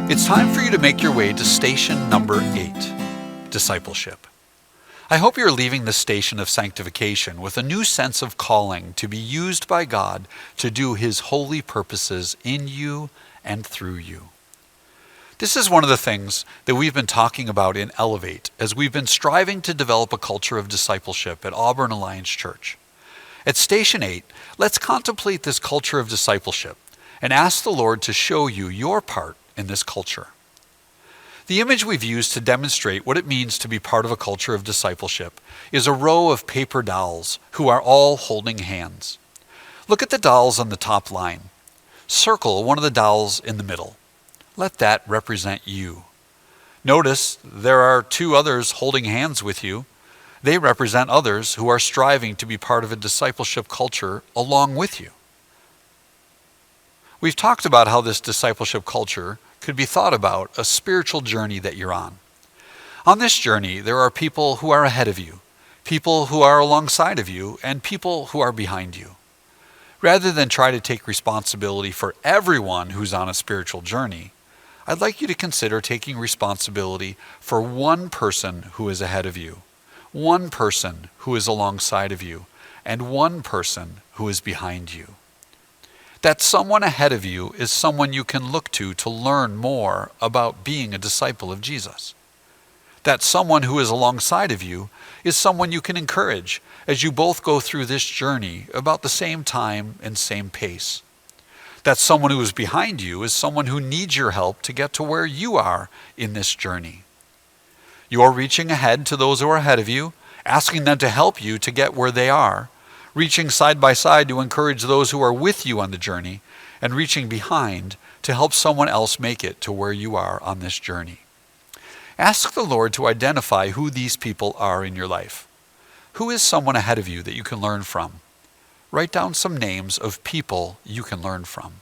It's time for you to make your way to station number 8, Discipleship. I hope you're leaving the station of sanctification with a new sense of calling to be used by God to do His holy purposes in you and through you. This is one of the things that we've been talking about in Elevate as we've been striving to develop a culture of discipleship at Auburn Alliance Church. At Station 8, let's contemplate this culture of discipleship and ask the Lord to show you your part in this culture. The image we've used to demonstrate what it means to be part of a culture of discipleship is a row of paper dolls who are all holding hands. Look at the dolls on the top line. Circle one of the dolls in the middle. Let that represent you. Notice there are 2 others holding hands with you. They represent others who are striving to be part of a discipleship culture along with you. We've talked about how this discipleship culture could be thought about a spiritual journey that you're on. On this journey, there are people who are ahead of you, people who are alongside of you, and people who are behind you. Rather than try to take responsibility for everyone who's on a spiritual journey, I'd like you to consider taking responsibility for one person who is ahead of you, one person who is alongside of you, and one person who is behind you. That someone ahead of you is someone you can look to learn more about being a disciple of Jesus. That someone who is alongside of you is someone you can encourage as you both go through this journey about the same time and same pace. That someone who is behind you is someone who needs your help to get to where you are in this journey. You're reaching ahead to those who are ahead of you, asking them to help you to get where they are, reaching side by side to encourage those who are with you on the journey, and reaching behind to help someone else make it to where you are on this journey. Ask the Lord to identify who these people are in your life. Who is someone ahead of you that you can learn from? Write down some names of people you can learn from.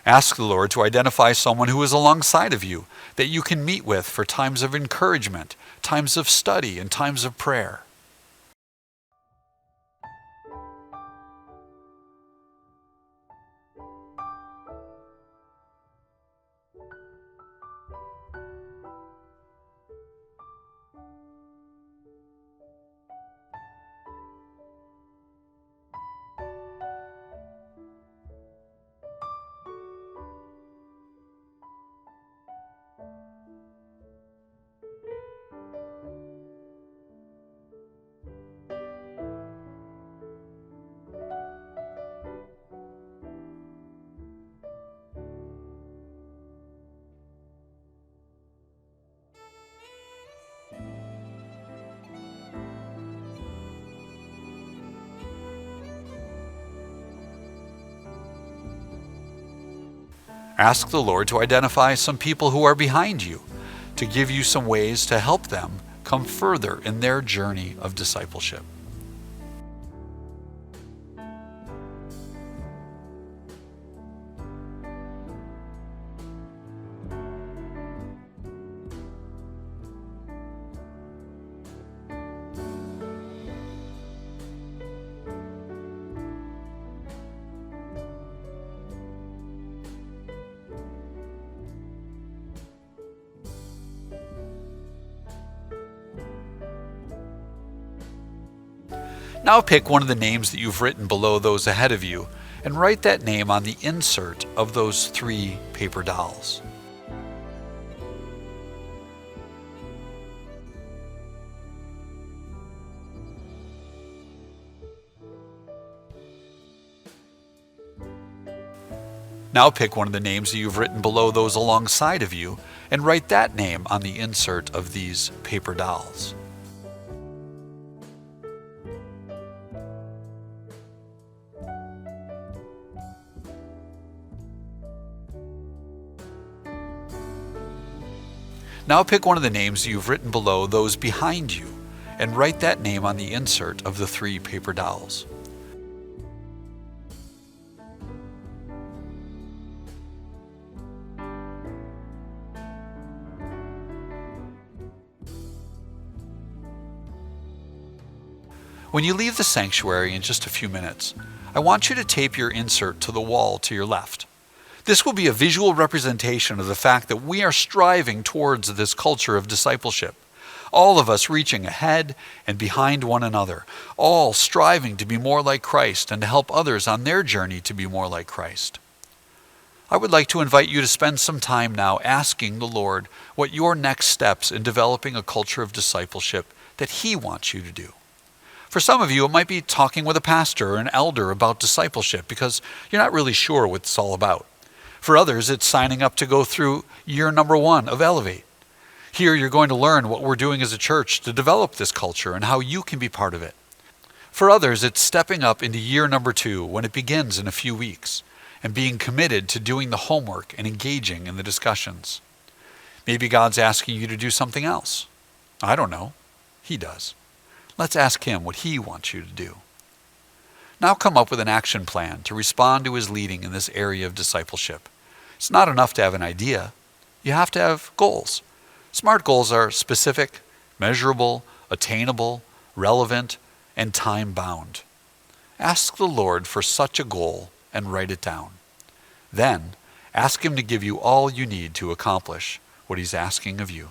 Ask the Lord to identify someone who is alongside of you that you can meet with for times of encouragement, times of study, and times of prayer. Ask the Lord to identify some people who are behind you, to give you some ways to help them come further in their journey of discipleship. Now pick one of the names that you've written below those ahead of you and write that name on the insert of those 3 paper dolls. Now pick one of the names that you've written below those alongside of you and write that name on the insert of these paper dolls. Now pick one of the names you've written below those behind you and write that name on the insert of the 3 paper dolls. When you leave the sanctuary in just a few minutes, I want you to tape your insert to the wall to your left. This will be a visual representation of the fact that we are striving towards this culture of discipleship. All of us reaching ahead and behind one another, all striving to be more like Christ and to help others on their journey to be more like Christ. I would like to invite you to spend some time now asking the Lord what your next steps in developing a culture of discipleship that He wants you to do. For some of you, it might be talking with a pastor or an elder about discipleship because you're not really sure what it's all about. For others, it's signing up to go through year number 1 of Elevate. Here, you're going to learn what we're doing as a church to develop this culture and how you can be part of it. For others, it's stepping up into year number 2 when it begins in a few weeks and being committed to doing the homework and engaging in the discussions. Maybe God's asking you to do something else. I don't know. He does. Let's ask Him what He wants you to do. Now come up with an action plan to respond to His leading in this area of discipleship. It's not enough to have an idea. You have to have goals. SMART goals are specific, measurable, attainable, relevant, and time-bound. Ask the Lord for such a goal and write it down. Then, ask Him to give you all you need to accomplish what He's asking of you.